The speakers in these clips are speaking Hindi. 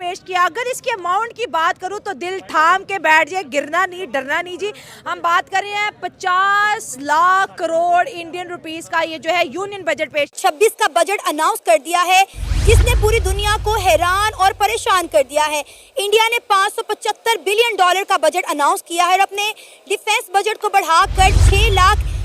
पेश किया। अगर इसके अमाउंट की बात करूं तो दिल थाम के बैठ जाए, गिरना नहीं डरना नहीं जी। हम बात कर रहे हैं 50 लाख करोड़ इंडियन रुपीस का ये जो है यूनियन बजट पेश 26 का बजट अनाउंस कर दिया है, जिसने पूरी दुनिया को हैरान और परेशान कर दिया है। इंडिया ने 575 बिलियन डॉलर का बजट अनाउंस किया है और अपने डिफेंस बजट को बढ़ाकर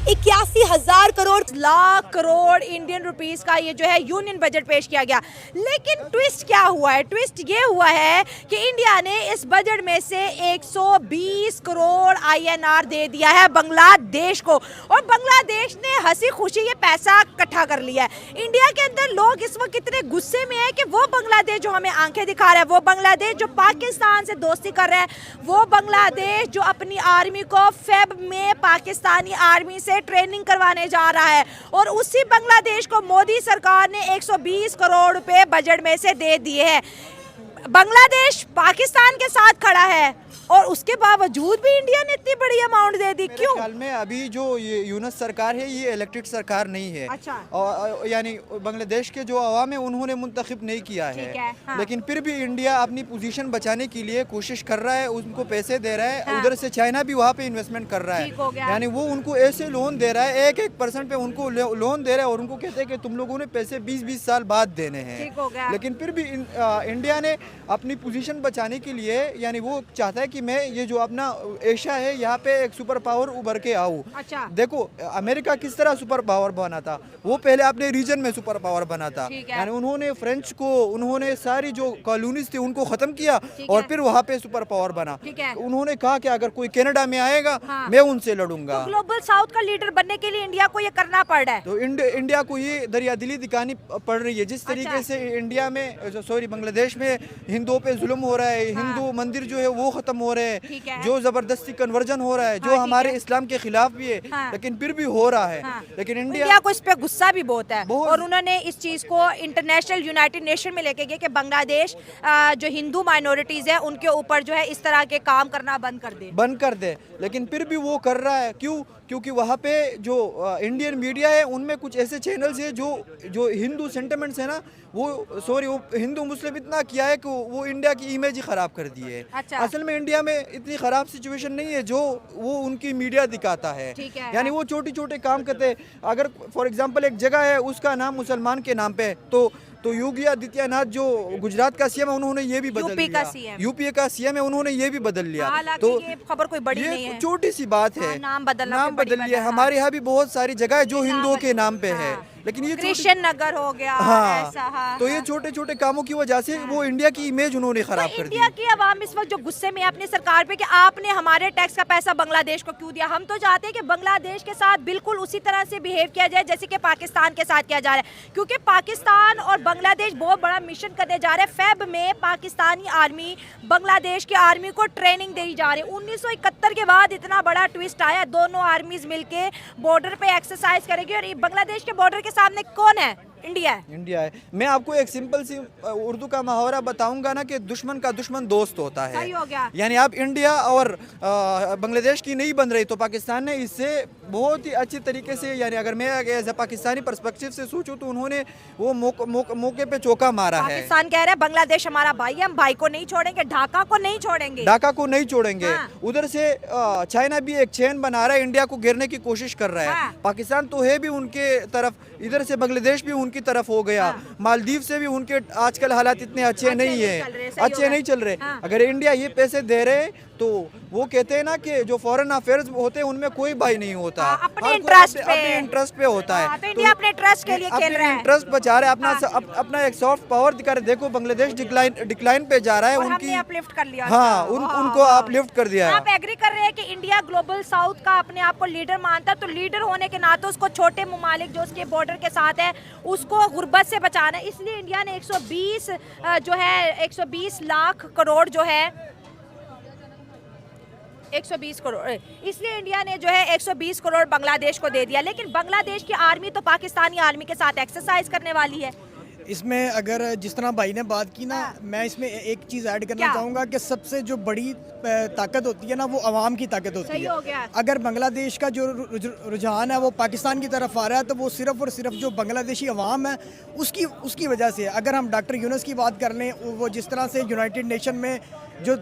6,81,000 करोड़ इंडियन रुपीस का ये जो है यूनियन बजट पेश किया गया। लेकिन ट्विस्ट क्या हुआ है? ट्विस्ट ये हुआ है कि इंडिया ने इस बजट में से 120 करोड़ INR दे दिया है बांग्लादेश को, और बांग्लादेश ने हंसी खुशी ये पैसा इकट्ठा कर लिया है। इंडिया के अंदर लोग इस वक्त इतने गुस्से में है कि वो बांग्लादेश जो हमें आंखें दिखा रहा है, वो बांग्लादेश जो पाकिस्तान से दोस्ती कर रहा है, वो बांग्लादेश जो अपनी आर्मी को फेब में पाकिस्तानी आर्मी से ट्रेनिंग करवाने जा रहा है, और उसी बांग्लादेश को मोदी सरकार ने 120 करोड़ रुपए बजट में से दे दिए हैं। बांग्लादेश पाकिस्तान के साथ खड़ा है और उसके बावजूद भी इंडिया ने इतनी बड़ी अमाउंट दे दी। क्यों? ख्याल में अभी जो ये यूनस सरकार है ये इलेक्टेड सरकार नहीं है। अच्छा। और यानी बांग्लादेश के जो अवाम है उन्होंने मुंतखब नहीं किया है, हाँ। लेकिन फिर भी इंडिया अपनी पोजीशन बचाने के लिए कोशिश कर रहा है, उनको पैसे दे रहा है। हाँ। उधर से चाइना भी वहाँ पे इन्वेस्टमेंट कर रहा है, यानी वो उनको ऐसे लोन दे रहा है, 1% पे उनको लोन दे रहा है, और उनको कहते हैं कि तुम लोगों ने पैसे 20-20 साल बाद देने हैं। लेकिन फिर भी इंडिया ने अपनी पोजीशन बचाने के लिए, यानी वो चाहता है कि मैं ये जो अपना एशिया है यहाँ पे एक सुपर पावर उभर के आऊँ। अच्छा। देखो अमेरिका किस तरह सुपर पावर बना था, वो पहले अपने रीजन में सुपर पावर बना था, यानी उन्होंने फ्रेंच को, उन्होंने सारी जो कॉलोनीज थी उनको खत्म किया और फिर वहाँ पे सुपर पावर बना। उन्होंने कहा कि अगर कोई कनाडा में आएगा मैं उनसे लड़ूंगा। तो ग्लोबल साउथ का लीडर बनने के लिए इंडिया को ये करना पड़ रहा है। तो इंडिया को ये दरियादिली दिखानी पड़ रही है। जिस तरीके से इंडिया में, सॉरी बांग्लादेश में हिंदुओं पे जुल्म हो रहा है, हिंदू मंदिर जो है वो खत्म हो रहे हैं, जो जबरदस्ती कन्वर्जन हो रहा है, जो हमारे इस्लाम के खिलाफ भी है, लेकिन फिर भी हो रहा है। लेकिन इंडिया को इस पे गुस्सा भी बहुत है, और उन्होंने इस चीज को इंटरनेशनल यूनाइटेड नेशन में लेके गए कि बांग्लादेश जो हिंदू माइनॉरिटीज है उनके ऊपर जो है इस तरह के काम करना बंद कर दे। लेकिन फिर भी वो कर रहा है। क्यों? क्योंकि वहाँ पे जो इंडियन मीडिया है उनमें कुछ ऐसे चैनल्स है जो हिंदू सेंटिमेंट्स है ना, वो हिंदू मुस्लिम इतना किया है कि वो इंडिया की इमेज ही ख़राब कर दी है। अच्छा। असल में इंडिया में इतनी ख़राब सिचुएशन नहीं है जो वो उनकी मीडिया दिखाता है। यानी वो छोटे छोटे काम करते हैं। अगर फॉर एग्जांपल एक जगह है उसका नाम मुसलमान के नाम पे है, तो योगी आदित्यनाथ जो गुजरात का सीएम है उन्होंने ये भी बदल लिया। यूपी का सीएम है उन्होंने ये भी बदल लिया। तो ये खबर कोई बड़ी नहीं है, छोटी सी बात है। नाम बदल लिया। हमारे यहाँ भी बहुत सारी जगह है जो हिंदुओं के नाम पे है, लेकिन ये क्रिश्चियन नगर हो गया। हाँ, तो ये छोटे छोटे कामों की वजह से वो इंडिया की इमेज उन्होंने खराब कर दी। इंडिया की आवाम इस वक्त जो गुस्से में है अपनी सरकार पे कि आपने हमारे टैक्स का पैसा बांग्लादेश को क्यों दिया। हम तो चाहते हैं कि बांग्लादेश के साथ बिल्कुल उसी तरह से बिहेव किया जाए जैसे कि पाकिस्तान के साथ किया जा रहा है, क्योंकि पाकिस्तान और बांग्लादेश बहुत बड़ा मिशन करने जा रहे हैं। फेब में पाकिस्तानी आर्मी बांग्लादेश की आर्मी को ट्रेनिंग दी जा रही है। 1971 के बाद इतना बड़ा ट्विस्ट आया, दोनों आर्मीज मिलके बॉर्डर पे एक्सरसाइज करेगी, और बांग्लादेश के बॉर्डर के सामने कौन है? इंडिया है। मैं आपको एक सिंपल सी उर्दू का मुहावरा बताऊंगा ना कि दुश्मन का दुश्मन दोस्त होता है। सही हो गया। यानी आप इंडिया और बांग्लादेश की नहीं बन रही, तो पाकिस्तान ने इससे बहुत ही अच्छी तरीके से, यानी अगर मैं एज ए पाकिस्तानी पर्सपेक्टिव से सोचूं तो उन्होंने वो मौके पे चौका मारा है। पाकिस्तान कह रहा है बांग्लादेश हमारा भाई है, हम भाई को नहीं छोड़ेंगे, ढाका को नहीं छोड़ेंगे। हाँ। उधर से चाइना भी एक चेन बना रहा है, इंडिया को घेरने की कोशिश कर रहा है। हाँ। पाकिस्तान तो है भी उनके तरफ, इधर से बांग्लादेश भी उनकी तरफ हो गया। हाँ। मालदीव से भी उनके आजकल हालात इतने अच्छे नहीं चल रहे। हाँ। अगर इंडिया ये पैसे दे रहे तो वो कहते हैं ना कि जो फॉरेन अफेयर्स होते हैं उनमें कोई भाई नहीं होता। हाँ, अपने इंटरेस्ट पे होता है। तो इंडिया अपने इंटरेस्ट के लिए खेल रहा है, इंटरेस्ट बचा रहा है, अपना एक सॉफ्ट पावर दिखा रहे। देखो बांग्लादेश डिक्लाइन पे जा रहा है, उनकी अपलिफ्ट कर लिया। हाँ, उनको अपलिफ्ट कर दिया। आप एग्री कर रहे हैं कि इंडिया ग्लोबल साउथ का अपने आप को लीडर मानता है, तो लीडर होने के नाते उसको छोटे ममालिक जो उसके बॉर्डर के साथ है उसको गुर्बत से बचाना है। इसलिए इंडिया ने 120 लाख करोड़ जो है 120 करोड़, इसलिए इंडिया ने जो है 120 करोड़ बांग्लादेश को दे दिया। लेकिन बांग्लादेश की आर्मी तो पाकिस्तानी आर्मी के साथ एक्सरसाइज करने वाली है। इसमें अगर जिस तरह भाई ने बात की ना, मैं इसमें एक चीज़ ऐड करना क्या? चाहूँगा कि सबसे जो बड़ी ताकत होती है ना, वो आवाम की ताकत होती सही है। हो गया। अगर बांग्लादेश का जो रुझान है वो पाकिस्तान की तरफ आ रहा है, तो वो सिर्फ़ और सिर्फ जो बांग्लादेशी अवाम है उसकी वजह से है। अगर हम डॉक्टर यूनुस की बात कर लें, वो जिस तरह से यूनाइटेड नेशन में जो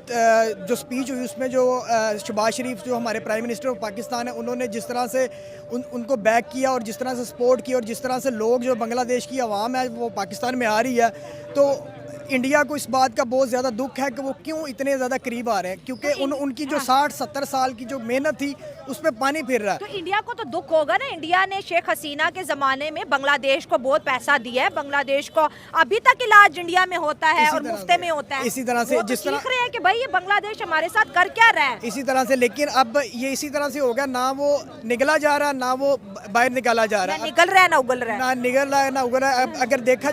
स्पीच हुई उसमें जो शहबाज शरीफ जो हमारे प्राइम मिनिस्टर ऑफ पाकिस्तान है, उन्होंने जिस तरह से उनको बैक किया और जिस तरह से सपोर्ट किया और जिस तरह से लोग जो बांग्लादेश की आवाम है वो पाकिस्तान में आ रही है, तो इंडिया को इस बात का बहुत ज़्यादा दुख है कि वो क्यों इतने ज़्यादा करीब आ रहे हैं, क्योंकि उनकी जो 60-70 साल की जो मेहनत थी उस पर पानी फिर रहा है। तो इंडिया को तो दुख होगा ना। इंडिया ने शेख हसीना के जमाने में बांग्लादेश को बहुत पैसा दिया है। बांग्लादेश को अभी तक इलाज इंडिया में होता है और मुफ्त में होता है। इसी तरह से वो तो जिस तरह सीख रहे हैं कि भाई ये बांग्लादेश हमारे साथ कर क्या रहा है। इसी तरह से, लेकिन अब ये इसी तरह से होगा, ना वो निकला जा रहा, ना वो बाहर निकाला जा रहा, निकल रहा है ना उगल रहा है। ना निकल रहा है ना उगल रहा है। अब अगर देखा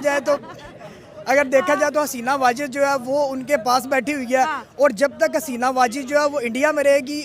जाए तो हसीना वाजिद जो है वो उनके पास बैठी हुई है, और जब तक हसीना वाजिद जो है वो इंडिया में रहेगी,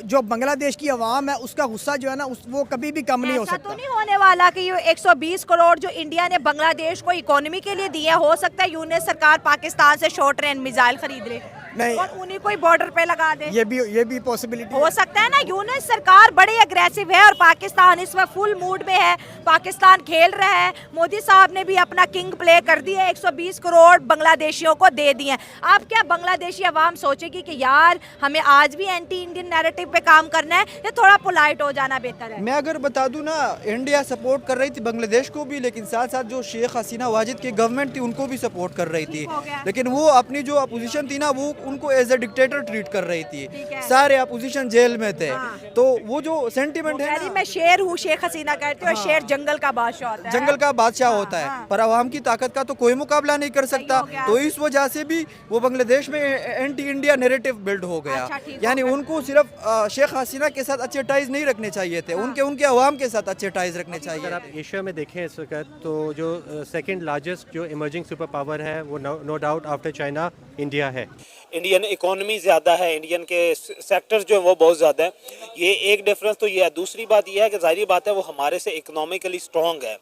जो बांग्लादेश की आवाम है उसका गुस्सा जो है ना वो कभी भी कम नहीं हो ऐसा सकता। तो नहीं होने वाला कि ये 120 करोड़ जो इंडिया ने बांग्लादेश को इकोनॉमी के लिए दिए, हो सकता है यूनियन सरकार पाकिस्तान से शॉर्ट रेंज मिसाइल खरीद ले नहीं, और उन्हीं को ही बॉर्डर पे लगा दे। ये भी पॉसिबिलिटी हो सकता है ना। यूनियन सरकार बड़ी अग्रेसिव है और पाकिस्तान इस वक्त फुल मूड में है। पाकिस्तान खेल रहा है। मोदी साहब ने भी अपना किंग प्ले कर दिया, 120 करोड़ बांग्लादेशियों को दे दिए। आप क्या बांग्लादेशी अवाम सोचेगी कि यार हमें आज भी एंटी इंडियन नैरेटिव पे काम करना है, या थोड़ा पोलाइट हो जाना बेहतर है? मैं अगर बता दूं ना, इंडिया सपोर्ट कर रही थी बांग्लादेश को भी, लेकिन साथ साथ जो शेख हसीना वाजिद की गवर्नमेंट थी उनको भी सपोर्ट कर रही थी, लेकिन वो अपनी जो अपोजिशन थी ना वो उनको एज ए डिक्टेटर ट्रीट कर रही थी। सारे अपोजिशन जेल में थे। तो वो जो सेंटिमेंट है ना, मैं शेर हूँ, शेख हसीना कहती हूँ, शेर जंगल का बादशाह होता है। जंगल का बादशाह होता है, पर आवाम की ताकत का तो कोई मुकाबला नहीं कर सकता। तो इस वजह से भी वो बांग्लादेश में एंटी इंडिया नैरेटिव बिल्ड हो गया। यानी उनको सिर्फ शेख हसीना के साथ अच्छे टाइज नहीं रखने चाहिए थे, उनके अवाम के साथ अच्छे टाइज रखने चाहिए। अगर आप एशिया में देखें इस वक्त, तो जो सेकंड लार्जेस्ट जो इमर्जिंग सुपर पावर है वो no doubt after China India है। इंडियन इकोनॉमी ज़्यादा है, इंडियन के सेक्टर्स जो हैं वो बहुत ज़्यादा हैं। ये एक डिफरेंस तो ये है। दूसरी बात ये है कि ज़ाहिर बात है वो हमारे से इकोनॉमिकली स्ट्रॉन्ग है।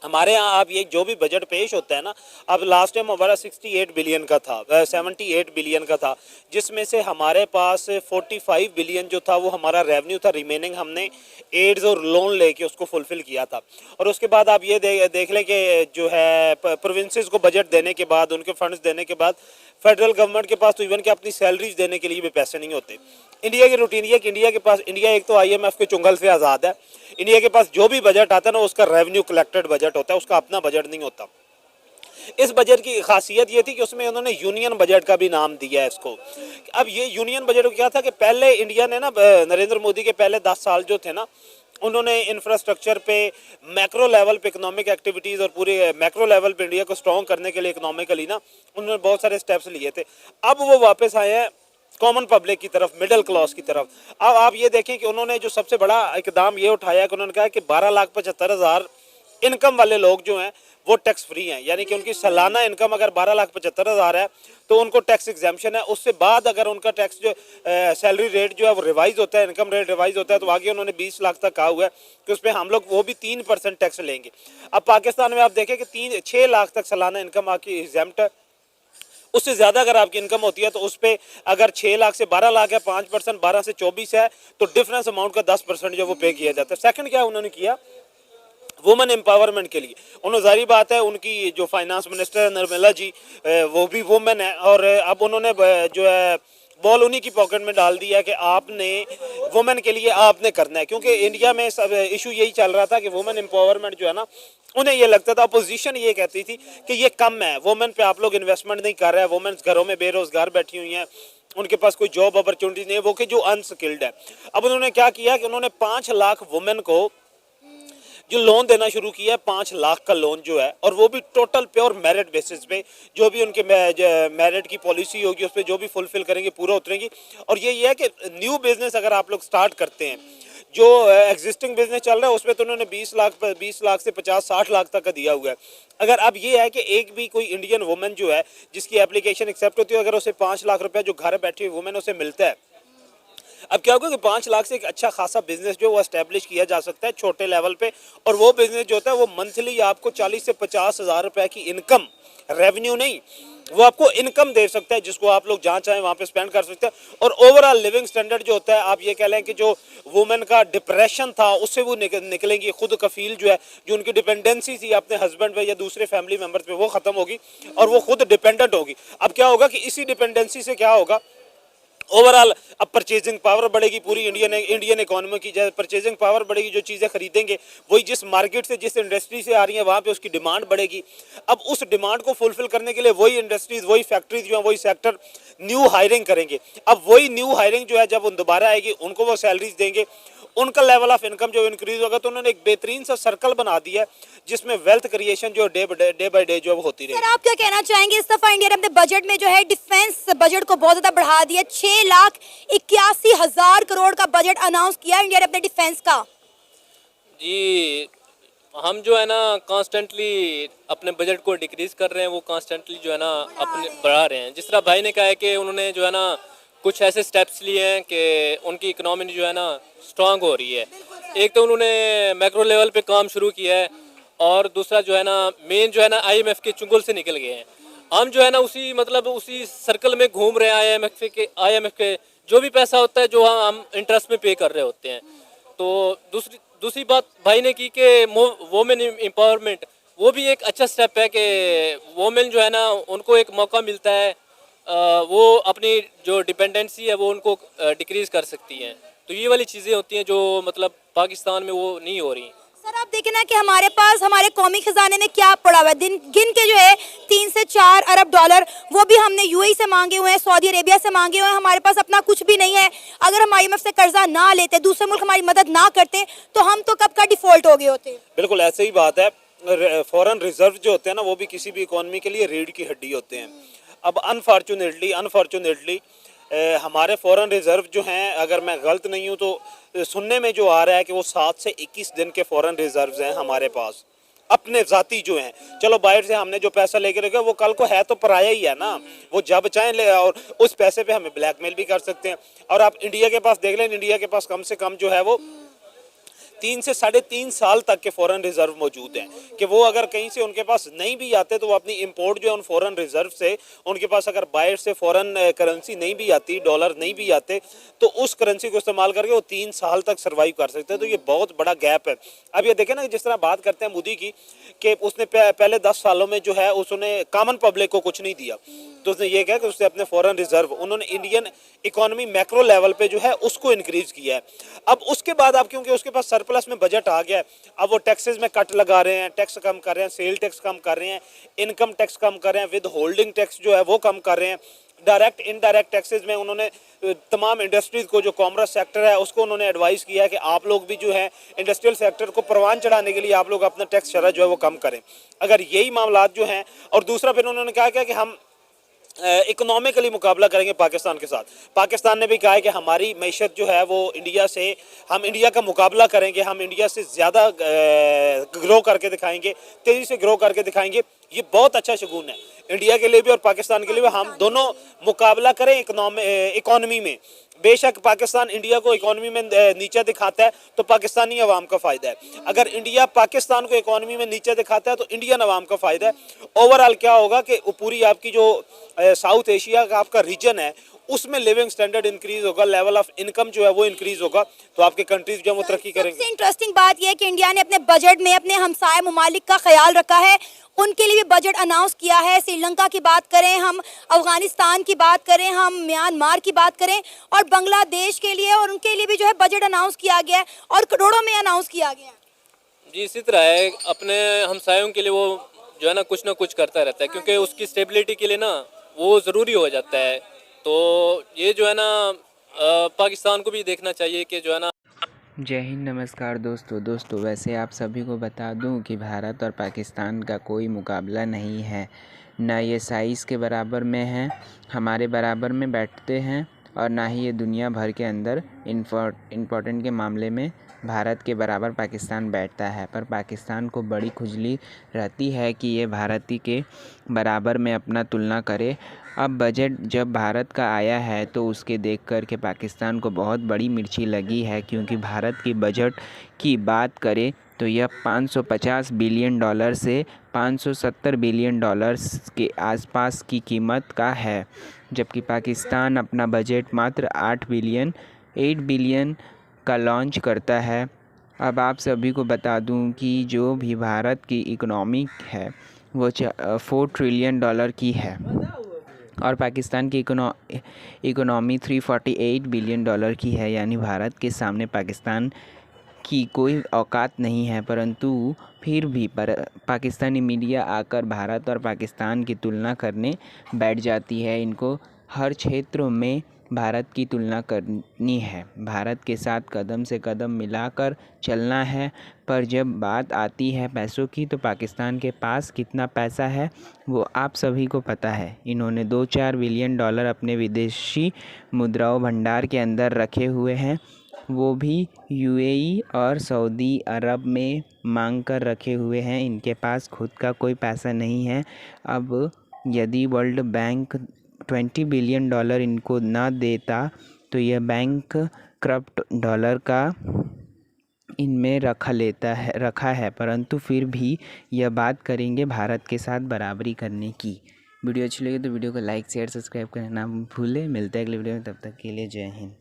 हमारे यहाँ आप ये जो भी बजट पेश होता है ना, अब लास्ट टाइम हमारा 68 बिलियन का था, 78 बिलियन का था, जिसमें से हमारे पास 45 बिलियन जो था वो हमारा रेवेन्यू था। रिमेनिंग हमने एड्स और लोन लेके उसको फुलफ़िल किया था। और उसके बाद आप ये देख लें कि जो है प्रोविंसेस को बजट देने के बाद, उनके फंड्स देने के बाद, फेडरल गवर्नमेंट के पास तो इवन कि अपनी सैलरीज देने के लिए भी पैसे नहीं होते। इंडिया की रूटीन ये कि इंडिया एक तो IMF के चुंगल से आज़ाद है। इंडिया के पास जो भी बजट आता है ना उसका रेवेन्यू कलेक्टेड बजट होता है, उसका अपना बजट नहीं होता। इस बजट की खासियत ये थी कि उसमें उन्होंने यूनियन बजट का भी नाम दिया है इसको। अब ये यूनियन बजट क्या था कि पहले इंडिया ने ना, नरेंद्र मोदी के पहले 10 साल जो थे ना, उन्होंने इंफ्रास्ट्रक्चर पे, मैक्रो लेवल पे इकोनॉमिक एक्टिविटीज़ और पूरे मैक्रो लेवल पे इंडिया को स्ट्रॉन्ग करने के लिए इकोनॉमिकली ना उन्होंने बहुत सारे स्टेप्स लिए थे। अब वो वापस आए हैं कॉमन पब्लिक की तरफ, मिडिल क्लास की तरफ। अब आप ये देखें कि उन्होंने जो सबसे बड़ा इकदाम ये उठाया कि उन्होंने कहा कि 12,75,000 इनकम वाले लोग जो हैं वो टैक्स फ्री हैं। यानी कि उनकी सालाना इनकम अगर 12,75,000 है तो उनको टैक्स एग्जाम्पशन है। उससे बाद अगर उनका टैक्स जो सैलरी रेट जो है वो रिवाइज होता है, इनकम रेट रिवाइज होता है, तो आगे उन्होंने 20 लाख तक कहा हुआ है कि उस पर हम लोग वो भी 3% टैक्स लेंगे। अब पाकिस्तान में आप देखें कि 6 लाख तक सालाना इनकम आपकी एग्जाम्प्ट है। उससे ज़्यादा अगर आपकी इनकम होती है तो उस पर अगर 6 लाख से 12 लाख है, 5%, 12 से 24 है, तो डिफरेंस अमाउंट का 10% जो वो पे किया जाता है। सेकंड क्या उन्होंने किया, वुमेन एम्पावरमेंट के लिए उन्होंने, जारी बात है उनकी जो फाइनेंस मिनिस्टर है निर्मला जी, वो भी वुमेन है, और अब उन्होंने जो है बॉल उन्हीं की पॉकेट में डाल दिया कि आपने वुमेन के लिए आपने करना है। क्योंकि इंडिया में सब इशू यही चल रहा था कि वुमेन एम्पावरमेंट जो है ना, उन्हें ये लगता था, अपोजिशन ये कहती थी कि ये कम है, वुमेन पे आप लोग इन्वेस्टमेंट नहीं कर रहे हैं, वुमेन घरों में बेरोजगार बैठी हुई हैं, उनके पास कोई जॉब अपॉर्चुनिटी नहीं है, वो कि जो अनस्किल्ड है। अब उन्होंने क्या किया कि उन्होंने 5 लाख वुमेन को जो लोन देना शुरू किया है, 5 लाख का लोन जो है, और वो भी टोटल प्योर मेरिट बेसिस पे, जो भी उनके मेरिट की पॉलिसी होगी उस पर जो भी फुलफिल करेंगे पूरा उतरेंगी। और ये है कि न्यू बिजनेस अगर आप लोग स्टार्ट करते हैं, जो एग्जिस्टिंग बिजनेस चल रहा है उसमें तो उन्होंने 20 लाख से 50-60 लाख तक का दिया हुआ है। अगर अब ये है कि एक भी कोई इंडियन वुमेन जो है जिसकी एप्लीकेशन एक्सेप्ट होती है, अगर उसे 5 लाख रुपया जो घर बैठी हुई वुमेन उसे मिलता है, अब क्या होगा कि 5 लाख से एक अच्छा खासा बिजनेस जो वो एस्टेब्लिश किया जा सकता है छोटे लेवल पे, और वो बिजनेस जो होता है वो मंथली आपको 40 से 50 हज़ार रुपए की इनकम, रेवेन्यू नहीं, वो आपको इनकम दे सकता है, जिसको आप लोग जहाँ चाहें वहाँ पे स्पेंड कर सकते हैं। और ओवरऑल लिविंग स्टैंडर्ड जो होता है, आप ये कह लें कि जो वुमेन का डिप्रेशन था उससे वो निकलेंगी, खुद कफील जो है, जो उनकी डिपेंडेंसी थी अपने हस्बैंड पे या दूसरे फैमिली मेम्बर्स पे, वो खत्म होगी और वो खुद डिपेंडेंट होगी। अब क्या होगा कि इसी डिपेंडेंसी से क्या होगा, ओवरऑल अब परचेजिंग पावर बढ़ेगी पूरी इंडियन इकोनॉमी की। जैसे परचेजिंग पावर बढ़ेगी, जो चीज़ें खरीदेंगे वही जिस मार्केट से, जिस इंडस्ट्री से आ रही हैं वहाँ पे उसकी डिमांड बढ़ेगी। अब उस डिमांड को फुलफिल करने के लिए वही इंडस्ट्रीज, वही फैक्ट्रीज जो है, वही सेक्टर न्यू हायरिंग करेंगे। अब वही न्यू हायरिंग जो है जब वो दोबारा आएगी, उनको वो सैलरीज देंगे, उनका लेवल ऑफ इनकम जो इंक्रीज होगा। तो उन्होंने एक बेहतरीन सा सर्कल बना दिया है जिसमें वेल्थ क्रिएशन जो डे बाय डे जो होती सर, रहेगी। आप क्या कहना चाहेंगे, इस दफा इंडिया ने अपने बजट में जो है डिफेंस बजट को बहुत ज्यादा बढ़ा दिया, 6,81,000 करोड़ का बजट अनाउंस किया इंडिया ने अपने डिफेंस का। जी, हम जो है ना कॉन्स्टेंटली अपने बजट को डिक्रीज कर रहे हैं, वो कॉन्स्टेंटली जो है ना अपने बढ़ा रहे हैं। जिस तरह भाई ने कहा है कि उन्होंने जो है ना कुछ ऐसे स्टेप्स लिए हैं कि उनकी इकोनॉमी जो है ना स्ट्रांग हो रही है। एक तो उन्होंने मैक्रो लेवल पे काम शुरू किया है, और दूसरा जो है ना मेन जो है ना IMF के चुंगल से निकल गए हैं। हम जो है ना उसी सर्कल में घूम रहे हैं। IMF के जो भी पैसा होता है जो हम इंटरेस्ट में पे कर रहे होते हैं। तो दूसरी बात भाई ने की कि वोमेन एम्पावरमेंट, वो भी एक अच्छा स्टेप है कि वोमेन जो है ना उनको एक मौका मिलता है, वो अपनी जो डिपेंडेंसी है वो उनको डिक्रीज कर सकती हैं। तो ये वाली चीज़ें होती हैं जो मतलब पाकिस्तान में वो नहीं हो रही। सर, आप देखें ना कि हमारे पास हमारे कौमी खजाने में क्या पड़ा हुआ है, गिन के जो है 3 से 4 अरब डॉलर, वो भी हमने UAE से मांगे हुए हैं, सऊदी अरेबिया से मांगे हुए हैं। हमारे पास अपना कुछ भी नहीं है। अगर हम IMF से कर्जा ना लेते, दूसरे मुल्क हमारी मदद ना करते, तो हम तो कब का डिफॉल्ट हो गए होते। बिल्कुल ऐसे ही बात है। फॉरेन रिजर्व जो होते हैं ना, वो भी किसी भी इकोनॉमी के लिए रीढ़ की हड्डी होते हैं। अब अनफॉर्चुनेटली हमारे फॉरेन रिजर्व जो हैं, अगर मैं गलत नहीं हूँ तो सुनने में जो आ रहा है कि वो 7 से 21 दिन के फॉरेन रिजर्व्स हैं हमारे पास, अपने ज़ाती जो हैं। चलो बाहर से हमने जो पैसा लेके रखा वो कल को है तो पराया ही है ना, वो जब चाहें ले, और उस पैसे पे हमें ब्लैकमेल भी कर सकते हैं। और आप इंडिया के पास देख लें, इंडिया के पास कम से कम जो है वो 3 से 3.5 साल तक के फॉरेन रिजर्व मौजूद हैं, कि वो अगर कहीं से उनके पास नहीं भी आते तो वो अपनी इंपोर्ट जो है उन फॉरेन रिजर्व से, उनके पास अगर बाहर से फॉरेन करेंसी नहीं भी आती, डॉलर नहीं भी आते, तो उस करेंसी को इस्तेमाल करके वो 3 साल तक सर्वाइव कर सकते हैं। तो ये बहुत बड़ा गैप है। अब ये देखें ना, जिस तरह बात करते हैं मोदी की कि उसने पहले 10 सालों में जो है उसने कॉमन पब्लिक को कुछ नहीं दिया, तो उसने ये कहा कि उसने अपने फॉरेन रिजर्व, उन्होंने इंडियन इकोनॉमी मैक्रो लेवल पे जो है उसको इंक्रीज किया है। अब उसके बाद अब क्योंकि उसके पास सरप्लस में बजट आ गया है, अब वो टैक्सेस में कट लगा रहे हैं, टैक्स कम कर रहे हैं, सेल टैक्स कम कर रहे हैं, इनकम टैक्स कम कर रहे हैं, विद होल्डिंग टैक्स जो है वो कम कर रहे हैं, डायरेक्ट इनडायरेक्ट टैक्सेस में उन्होंने तमाम इंडस्ट्रीज को, जो कॉमर्स सेक्टर है उसको उन्होंने एडवाइस किया है कि आप लोग भी जो है इंडस्ट्रियल सेक्टर को परवान चढ़ाने के लिए आप लोग अपना टैक्स शरह जो है वो कम करें। अगर यही मामला जो हैं, और दूसरा फिर उन्होंने कहा कि हम इकोनॉमिकली मुकाबला करेंगे पाकिस्तान के साथ। पाकिस्तान ने भी कहा है कि हमारी मैशत जो है वो इंडिया से, हम इंडिया का मुकाबला करेंगे, हम इंडिया से ज़्यादा ग्रो करके दिखाएंगे, तेज़ी से ग्रो करके दिखाएंगे। ये बहुत अच्छा शगुन है इंडिया के लिए भी और पाकिस्तान के लिए भी। हम दोनों मुकाबला करें इकोनॉमी में। बेशक पाकिस्तान इंडिया को इकोनॉमी में नीचा दिखाता है तो पाकिस्तानी अवाम का फ़ायदा है, अगर इंडिया पाकिस्तान को इकोनॉमी में नीचा दिखाता है तो इंडियन अवाम का फ़ायदा है। ओवरऑल क्या होगा कि पूरी आपकी जो साउथ एशिया का आपका रीजन है उसमें लिविंग स्टैंडर्ड इंक्रीज होगा, लेवल ऑफ इनकम जो है वो इंक्रीज होगा, तो आपके कंट्रीज जो है वो तरक्की करेंगे। सबसे इंटरेस्टिंग बात यह है कि इंडिया ने अपने बजट में अपने हमसाय ममालिक का ख्याल रखा है, उनके लिए भी बजट अनाउंस किया है। श्रीलंका की बात करें हम, अफगानिस्तान की बात करें हम, म्यांमार की बात करें, और बांग्लादेश के लिए और उनके लिए भी जो है बजट अनाउंस किया गया है और करोड़ों में अनाउंस किया गया है। जी, इसी तरह है, अपने हमसायों के लिए वो जो है ना कुछ करता रहता है, क्योंकि उसकी स्टेबिलिटी के लिए ना वो ज़रूरी हो जाता है। तो ये जो है ना पाकिस्तान को भी देखना चाहिए कि जो है ना। जय हिंद, नमस्कार दोस्तों वैसे आप सभी को बता दूं कि भारत और पाकिस्तान का कोई मुकाबला नहीं है, ना ये साइज़ के बराबर में हैं, हमारे बराबर में बैठते हैं, और ना ही ये दुनिया भर के अंदर इम्पोर्टेंट के मामले में भारत के बराबर पाकिस्तान बैठता है। पर पाकिस्तान को बड़ी खुजली रहती है कि ये भारत के बराबर में अपना तुलना करे अब बजट जब भारत का आया है तो उसके देख कर के पाकिस्तान को बहुत बड़ी मिर्ची लगी है, क्योंकि भारत की बजट की बात करें तो यह 550 बिलियन डॉलर से 570 बिलियन डॉलर्स के आसपास की कीमत का है, जबकि पाकिस्तान अपना बजट मात्र 8 बिलियन का लॉन्च करता है। अब आप सभी को बता दूं कि जो भी भारत की इकोनॉमी है वो 4 ट्रिलियन डॉलर की है और पाकिस्तान की इकोनॉमी 348 बिलियन डॉलर की है। यानी भारत के सामने पाकिस्तान की कोई औकात नहीं है, परंतु फिर भी पाकिस्तानी मीडिया आकर भारत और पाकिस्तान की तुलना करने बैठ जाती है। इनको हर क्षेत्र में भारत की तुलना करनी है, भारत के साथ कदम से कदम मिलाकर चलना है। पर जब बात आती है पैसों की तो पाकिस्तान के पास कितना पैसा है वो आप सभी को पता है। इन्होंने 2-4 बिलियन डॉलर अपने विदेशी मुद्राओं भंडार के अंदर रखे हुए हैं, वो भी यूएई और सऊदी अरब में मांग कर रखे हुए हैं। इनके पास खुद का कोई पैसा नहीं है। अब यदि वर्ल्ड बैंक 20 बिलियन डॉलर इनको ना देता तो यह बैंक करप्ट डॉलर का इनमें रखा है, परंतु फिर भी यह बात करेंगे भारत के साथ बराबरी करने की। वीडियो अच्छी लगी तो वीडियो को लाइक शेयर सब्सक्राइब करना ना भूलें। मिलते हैं अगले वीडियो में, तब तक के लिए जय हिंद।